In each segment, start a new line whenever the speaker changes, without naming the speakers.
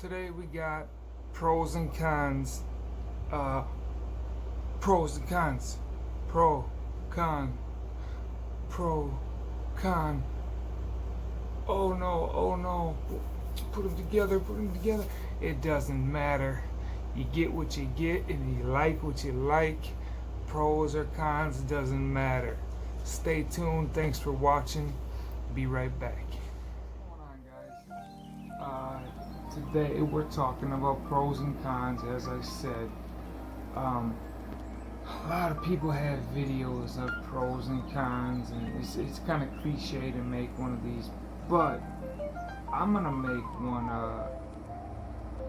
Today we got pros and cons. Pros and cons. Pro, con, pro, con. Oh no, oh no. Put them together, put them together. It doesn't matter. You get what you get and you like what you like. Pros or cons, doesn't matter. Stay tuned. Thanks for watching. Be right back. What's going on, guys? Today we're talking about pros and cons, as I said. A lot of people have videos of pros and cons, and it's kind of cliche to make one of these, but I'm gonna make one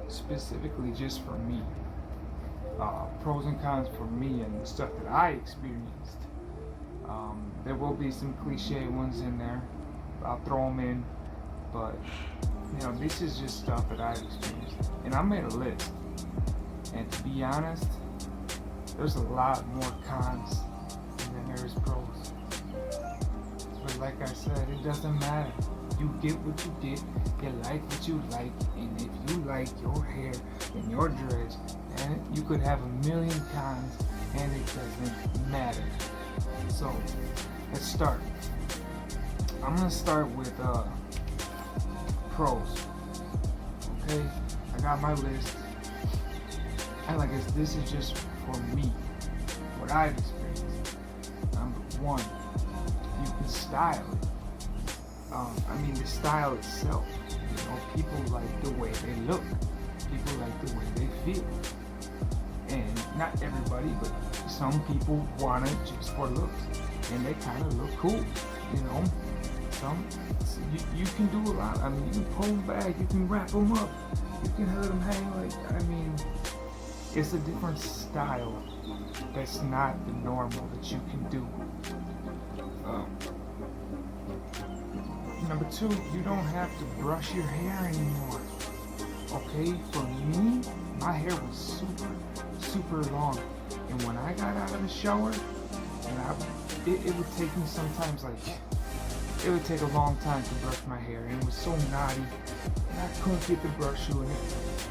specifically just for me. Pros and cons for me and the stuff that I experienced. There will be some cliche ones in there. I'll throw them in, but this is just stuff that I've experienced, and I made a list. And to be honest, there's a lot more cons than there is pros. But like I said, it doesn't matter. You get what you get, you like what you like, and if you like your hair and your dreads, and you could have a million cons, and it doesn't matter. So, let's start. I'm gonna start with pros. Okay, I got my list, and like this is just for me, what I've experienced. Number one, you can style it. The style itself. People like the way they look. People like the way they feel. And not everybody, but some people want it just for looks, and they kind of look cool. You can do a lot. You can pull them back, you can wrap them up, you can let them hang it's a different style that's not the normal that you can do. Number two, you don't have to brush your hair anymore. Okay, for me, my hair was super long, and when I got out of the shower, it would take me sometimes it would take a long time to brush my hair, and it was so knotty, and I couldn't get the brush to it.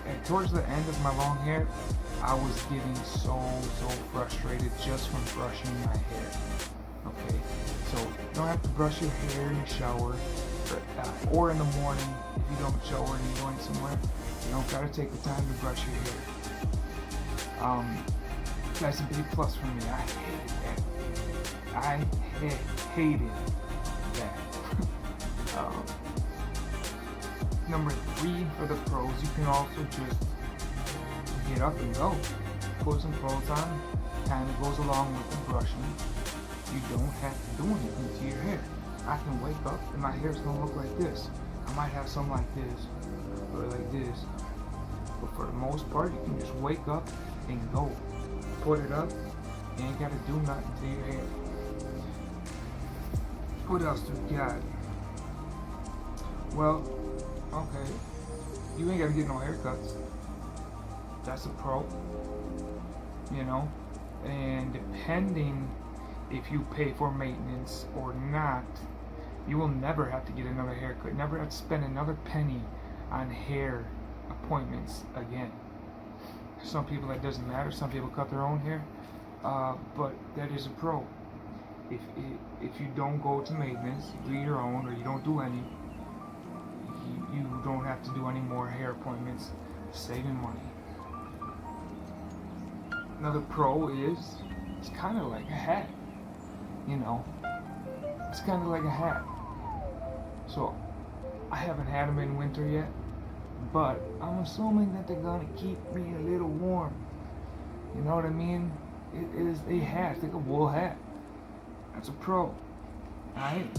And towards the end of my long hair, I was getting so frustrated just from brushing my hair. Okay, so you don't have to brush your hair in the shower, or in the morning if you don't shower and you're going somewhere. You don't gotta take the time to brush your hair. That's a big plus for me. I hated that. I hated that. Number three, for the pros, you can also just get up and go. Put some clothes on, kind of goes along with the brushing. You don't have to do anything to your hair. I can wake up and my hair's gonna look like this. I might have some like this, or like this. But for the most part, you can just wake up and go. Put it up, you ain't gotta do nothing to your hair. What else do we got? Well, okay, you ain't gotta get no haircuts. That's a pro, and depending if you pay for maintenance or not, you will never have to get another haircut, never have to spend another penny on hair appointments again. Some people that doesn't matter, some people cut their own hair, but that is a pro. If you don't go to maintenance, you do your own, or you don't do any, you don't have to do any more hair appointments, saving money. Another pro is, it's kind of like a hat. It's kind of like a hat. So, I haven't had them in winter yet, but I'm assuming that they're gonna keep me a little warm. You know what I mean? It is a hat, it's like a wool hat. That's a pro. Alright?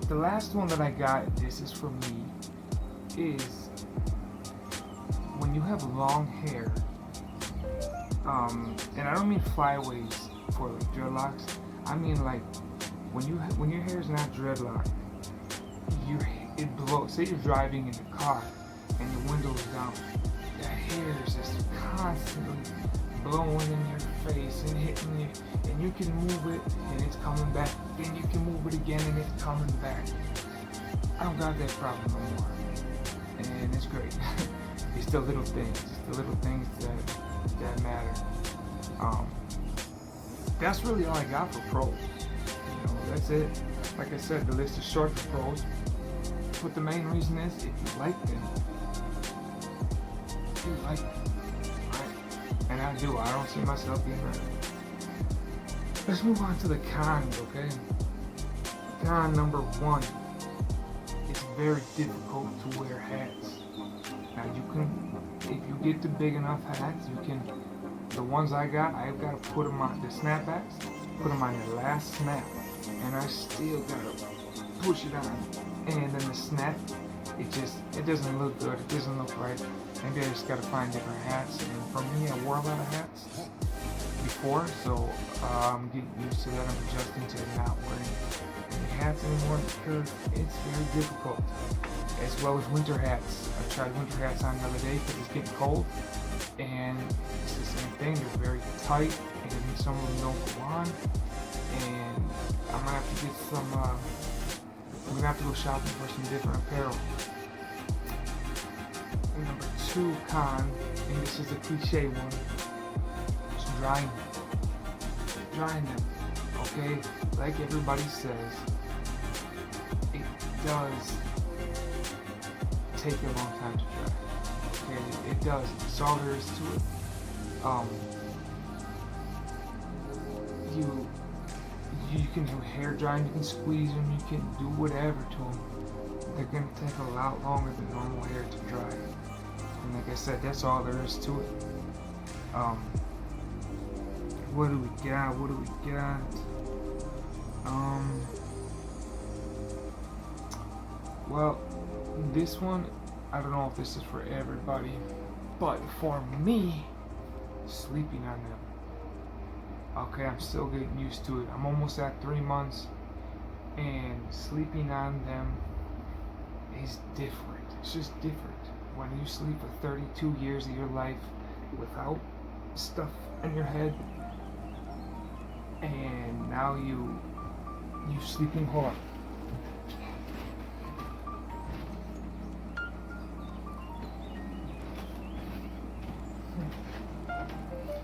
The last one that I got, this is for me, is when you have long hair, and I don't mean flyaways for dreadlocks. I mean when your hair is not dreadlocked, it blows. Say you're driving in the car and your window's down, your hair is just constantly blowing in your face and hitting you, and you can move it and it's coming back. Then you can move it again and it's coming back. I don't got that problem no more. And it's great. It's the little things. It's the little things that matter. That's really all I got for pros. That's it. Like I said, the list is short for pros. But the main reason is if you like them, right? And I do. I don't see myself being right. Let's move on to the cons, okay? Con number 1. It's very difficult to wear hats. Now you can, if you get the big enough hats, you can, the ones I've got to put them on, the snapbacks, put them on the last snap. And I still gotta push it on. And then the snap, it doesn't look good, it doesn't look right. Maybe I just gotta find different hats. And for me, I wore a lot of hats before, so I'm getting used to that. I'm adjusting to not wearing any hats anymore because it's very difficult. As well as winter hats. I tried winter hats on the other day because it's getting cold, and it's the same thing. They're very tight, and some of them don't go on. And I'm gonna have to get some. I'm gonna have to go shopping for some different apparel. And number 2 con, and this is a cliche one, is drying them. Drying them, okay? Like everybody says, it does take a long time to dry. Okay, it does. That's all there is to it. You can do hair drying, you can squeeze them, you can do whatever to them. They're going to take a lot longer than normal hair to dry. And like I said, that's all there is to it. What do we got? Well, this one, I don't know if this is for everybody, but for me, sleeping on them. Okay, I'm still getting used to it. I'm almost at 3 months, and sleeping on them is different. It's just different. When you sleep for 32 years of your life without stuff in your head, and now you sleeping hard.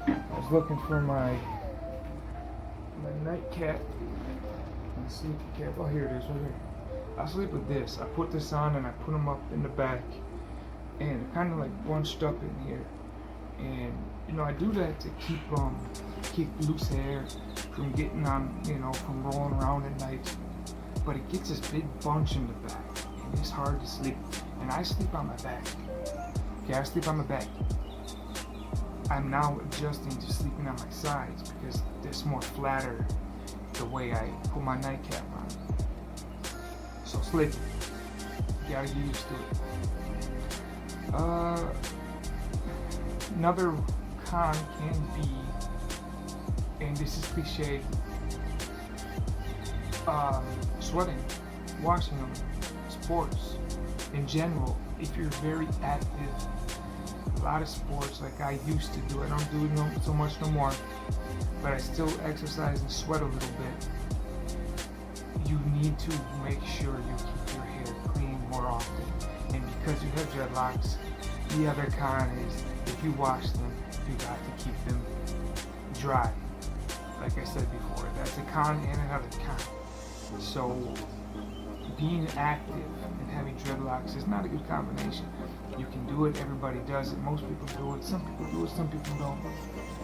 I was looking for my nightcap, my sleeping cap. Oh, here it is, right here. I sleep with this. I put this on and I put them up in the back, and kind of like bunched up in here. And I do that to keep loose hair from getting on, from rolling around at night. But it gets this big bunch in the back, and it's hard to sleep. And I sleep on my back. Okay, I sleep on my back. I'm now adjusting to sleeping on my sides because it's more flatter the way I put my nightcap on. So sleep. You gotta get used to it. Another con can be, and this is cliche, sweating, washing them, sports in general. If you're very active, a lot of sports like I used to do. I don't do it so much no more, but I still exercise and sweat a little bit. You need to make sure you keep your hair clean more often. And because you have dreadlocks, the other con is if you wash them, you got to keep them dry. Like I said before, that's a con and another con. So being active and having dreadlocks is not a good combination. You can do it, everybody does it, most people do it, some people do it, some people don't.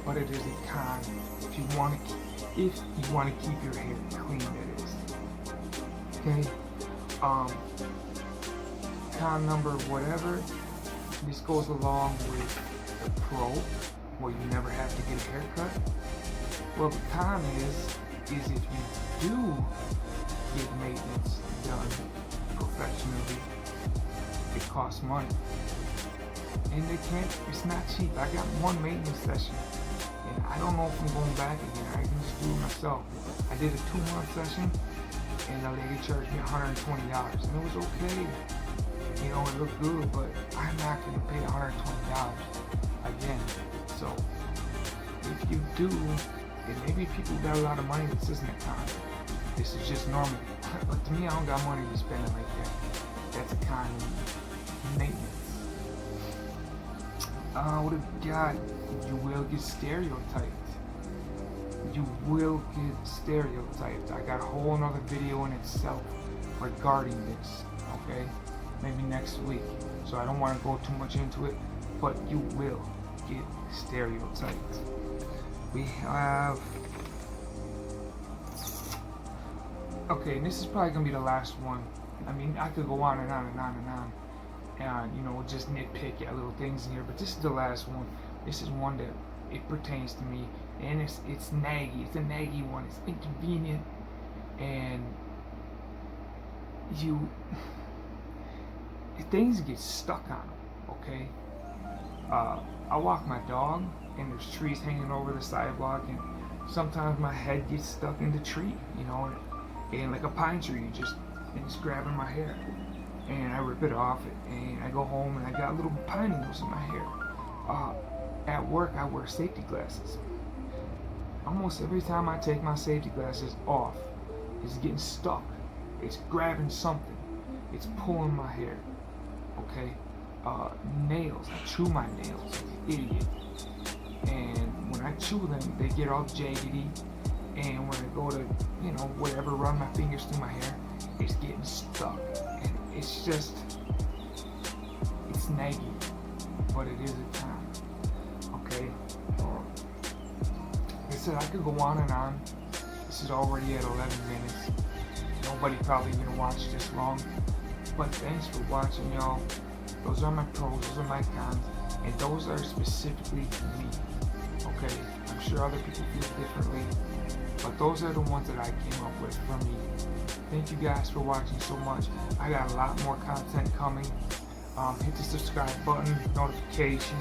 But it is a con if you want to keep your hair clean, that is. Okay? Con number whatever, this goes along with the pro, where you never have to get a haircut. Well, the con is if you do get maintenance done professionally, it costs money. And it's not cheap. I got one maintenance session, and I don't know if I'm going back again. I can just do it myself. I did a 2-month session, and the lady charged me $120, and it was okay. It looked good, but I'm not going to pay $120 again. So, if you do, and maybe people got a lot of money, this isn't a con. This is just normal. But to me, I don't got money to spend like that. That's kind maintenance. What have we got? You will get stereotyped. You will get stereotyped. I got a whole nother video in itself regarding this, okay? Maybe next week. So I don't want to go too much into it, but you will get stereotyped. We have... Okay, and this is probably going to be the last one. I mean, I could go on and on and on and on. And, you know, just nitpick at little things in here, but this is the last one. This is one that it pertains to me, and it's naggy. It's a naggy one. It's inconvenient, and things get stuck on them. Okay, I walk my dog, and there's trees hanging over the sidewalk, and sometimes my head gets stuck in the tree. You know, and like a pine tree, and it's grabbing my hair. And I rip it off, and I go home, and I got little pine needles in my hair. At work, I wear safety glasses. Almost every time I take my safety glasses off, it's getting stuck. It's grabbing something. It's pulling my hair. Okay? Nails. I chew my nails like an idiot. And when I chew them, they get all jaggedy. And when I go to, you know, whatever, run my fingers through my hair, it's getting stuck. And it's just, it's naggy, but it is a time. Okay? Like I said, I could go on and on. This is already at 11 minutes. Nobody probably gonna watch this long. But thanks for watching, y'all. Those are my pros, those are my cons, and those are specifically for me. Okay? I'm sure other people feel differently, but those are the ones that I came up with for me. Thank you guys for watching so much. I got a lot more content coming. Hit the subscribe button, notification,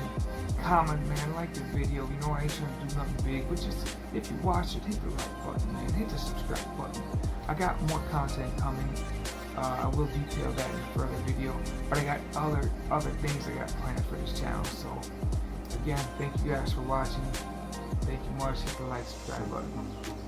comment, man, like the video. You know, I ain't trying to do nothing big, but just if you watch it, hit the like button, man. Hit the subscribe button. I got more content coming. I will detail that in a further video, but I got other things I got planned for this channel. So again, thank you guys for watching. Thank you much. Hit the like, subscribe button.